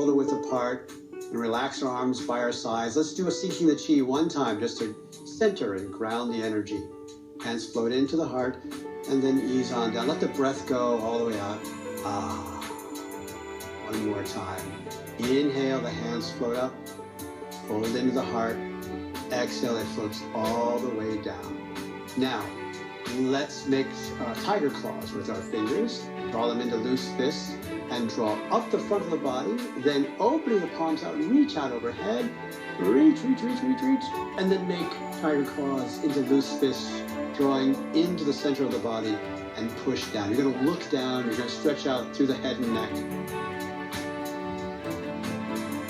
shoulder width apart, and relax our arms by our sides. Let's do a sinking the chi one time just to center and ground the energy. Hands float into the heart and then ease on down. Let the breath go all the way out. One more time. Inhale, the hands float up, fold into the heart. Exhale, it floats all the way down. Now, let's make tiger claws with our fingers. Draw them into loose fists and draw up the front of the body, then opening the palms out, reach out overhead, reach, and then make tiger claws into loose fists, drawing into the center of the body and push down. You're going to look down, you're going to stretch out through the head and neck.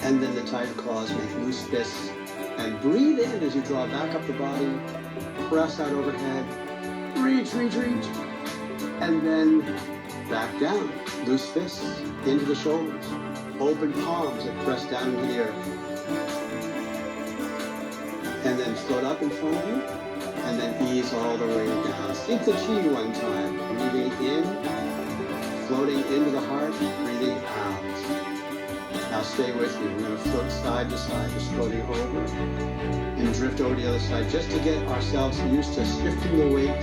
And then the tiger claws make loose fists. And breathe in as you draw back up the body, press out overhead, reach, and then back down. Loose fists into the shoulders. Open palms that press down into the earth. And then float up in front of you, and then ease all the way down. Sink the chi one time. Breathing in, floating into the heart, breathing out. Now stay with me. We're going to float side to side, just floating over and drift over to the other side, just to get ourselves used to shifting the weight.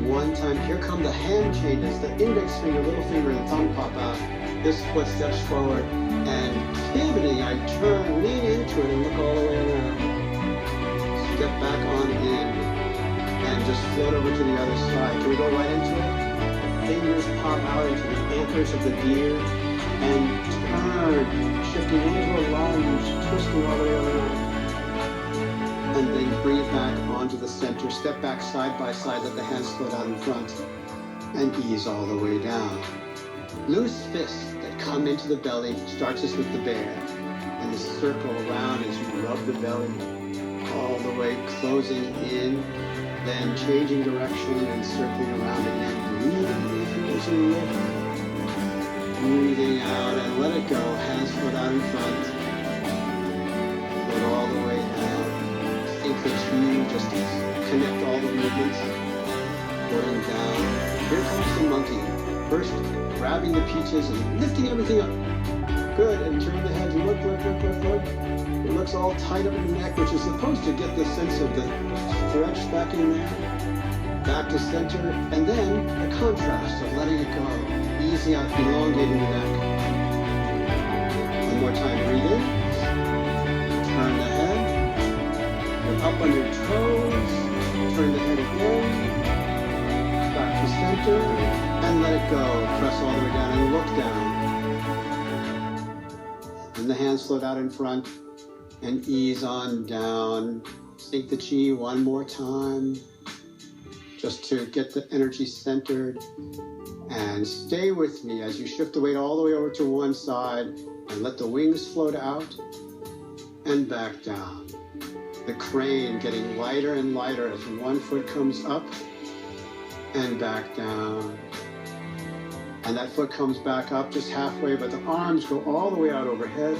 One time. Here come the hand changes. The index finger, little finger, and thumb pop out. This foot steps forward, and pivoting, I turn, lean into it, and look all the way around. Step back on in, and just float over to the other side. Can we go right into it? Fingers pop out into the anchors of the deer, and turn, shifting into a lunge, twisting all the way around. And then bring it back onto the center. Step back side by side, let the hands float out in front, and ease all the way down. Loose fists that come into the belly starts us with the bear, and the circle around as you rub the belly all the way, closing in, then changing direction and circling around again. Breathing in as you lift, breathing out, and let it go. Hands float out in front, float all the way down. Sink the chi, just connect all the movements, floating down. Here comes the monkey. First, grabbing the peaches and lifting everything up. Good, and turn the head, look. It looks all tight up in the neck, which is supposed to get the sense of the stretch back in there. Back to center, and then the contrast of letting it go. Easing out, elongating the neck. One more time, breathe in. Turn the head. You're up on your toes. Turn the head again. Back to center, and let it go. Press all the way down and look down. And the hands float out in front and ease on down. Sink the chi one more time, just to get the energy centered. And stay with me as you shift the weight all the way over to one side and let the wings float out and back down. The crane getting lighter and lighter as one foot comes up and back down. And that foot comes back up just halfway, but the arms go all the way out overhead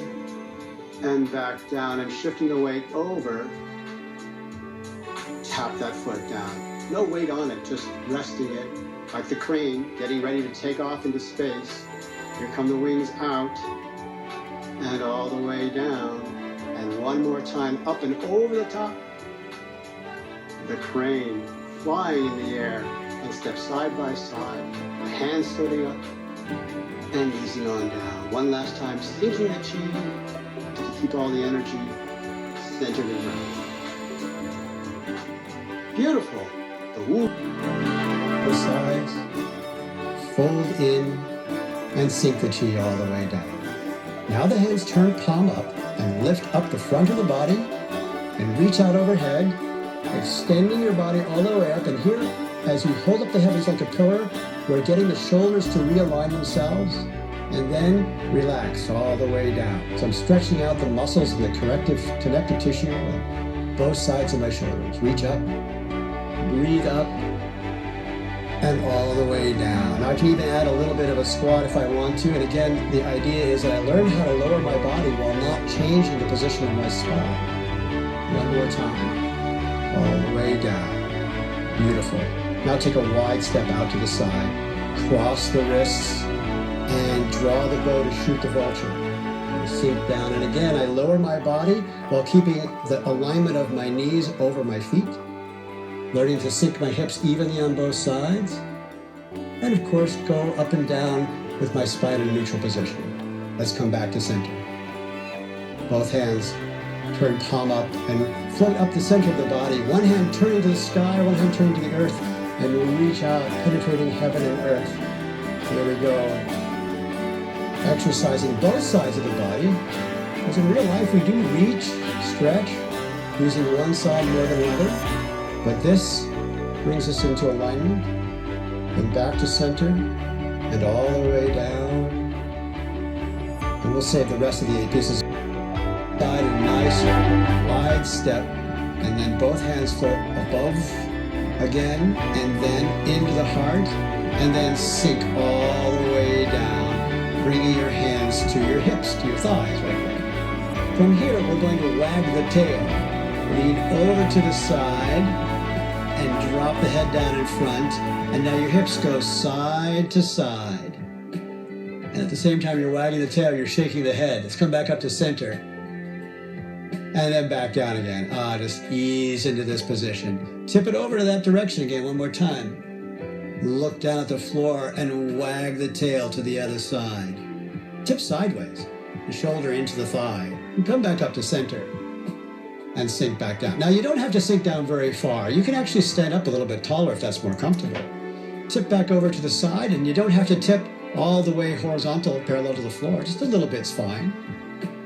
and back down, and shifting the weight over, tap that foot down. No weight on it, just resting it, like the crane getting ready to take off into space. Here come the wings out and all the way down. And one more time, up and over the top. The crane flying in the air, and step side by side, the hands floating up and easing on down. One last time, sinking the chi to keep all the energy centered and grounded. Beautiful. The whoop. The sides. Fold in and sink the chi all the way down. Now the hands turn palm up and lift up the front of the body and reach out overhead, extending your body all the way up. And here, as you hold up the heavens like a pillar, we're getting the shoulders to realign themselves, and then relax all the way down. So I'm stretching out the muscles and the connective tissue on both sides of my shoulders. Reach up, breathe up, and all the way down. Now I can even add a little bit of a squat if I want to. And again, the idea is that I learn how to lower my body while not changing the position of my spine. One more time. All the way down. Beautiful. Now take a wide step out to the side. Cross the wrists. and draw the bow to shoot the vulture. Sink down, and again, I lower my body while keeping the alignment of my knees over my feet, learning to sink my hips evenly on both sides, and of course, go up and down with my spine in a neutral position. Let's come back to center. Both hands turn palm up and float up the center of the body. One hand turning to the sky, one hand turning to the earth, and reach out, penetrating heaven and earth. There we go. Exercising both sides of the body. Because in real life, we do reach, stretch, using one side more than the other. But this brings us into alignment, and back to center, and all the way down. And we'll save the rest of the 8 pieces. Side, a nice wide step, and then both hands float above again, and then into the heart, and then sink all the way down, bringing your hands to your hips, to your thighs right there. From here, we're going to wag the tail. Lean over to the side and drop the head down in front, and now your hips go side to side. And at the same time you're wagging the tail, you're shaking the head. Let's come back up to center. And then back down again. Just ease into this position. Tip it over to that direction again one more time. Look down at the floor and wag the tail to the other side. Tip sideways, the shoulder into the thigh. And come back up to center and sink back down. Now you don't have to sink down very far. You can actually stand up a little bit taller if that's more comfortable. Tip back over to the side, and you don't have to tip all the way horizontal, parallel to the floor. Just a little bit's fine.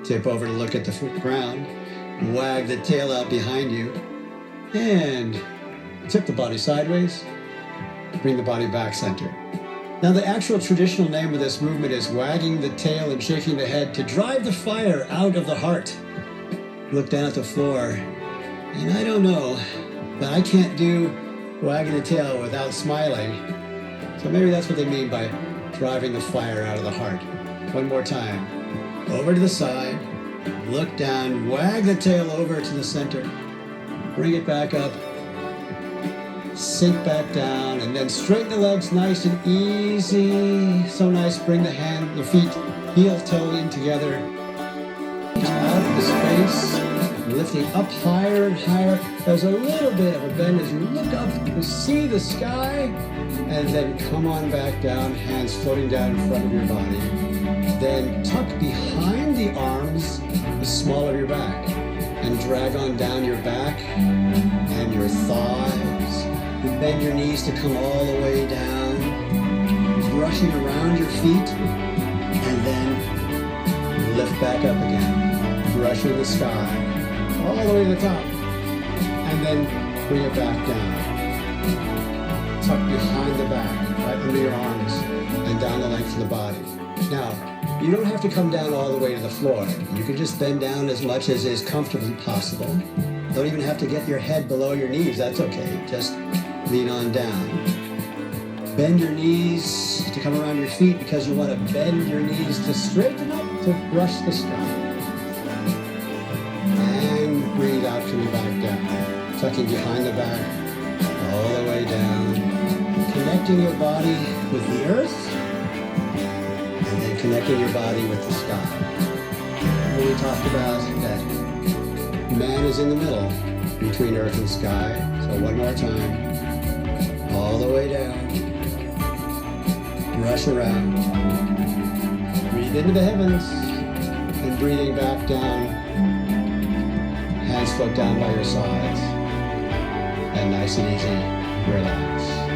Tip over to look at the ground. Wag the tail out behind you, and tip the body sideways. Bring the body back center. Now the actual traditional name of this movement is wagging the tail and shaking the head to drive the fire out of the heart. Look down at the floor, and I don't know, but I can't do wagging the tail without smiling. So maybe that's what they mean by driving the fire out of the heart. One more time. Over to the side. Look down, wag the tail over to the center, bring it back up, sink back down, and then straighten the legs nice and easy. So nice, bring the feet, heel, toe in together. Reach out of the space, lifting up higher and higher. There's a little bit of a bend as you look up and see the sky, and then come on back down, hands floating down in front of your body. Then tuck behind the arms, the small of your back, and drag on down your back and your thighs. You bend your knees to come all the way down, brushing around your feet, and then lift back up again, brushing the sky, all the way to the top, and then bring it back down. Tuck behind the back, right under your arms, and down the length of the body. Now, you don't have to come down all the way to the floor. You can just bend down as much as is comfortably possible. Don't even have to get your head below your knees. That's okay. Just lean on down. Bend your knees to come around your feet because you want to bend your knees to straighten up, to brush the sky. And breathe out, coming back down. Tucking behind the back, all the way down. Connecting your body with the earth. And then connecting your body with the sky. And we talked about that man is in the middle between earth and sky. So one more time. All the way down. Brush around. Breathe into the heavens. And breathing back down. Hands float down by your sides. And nice and easy, relax.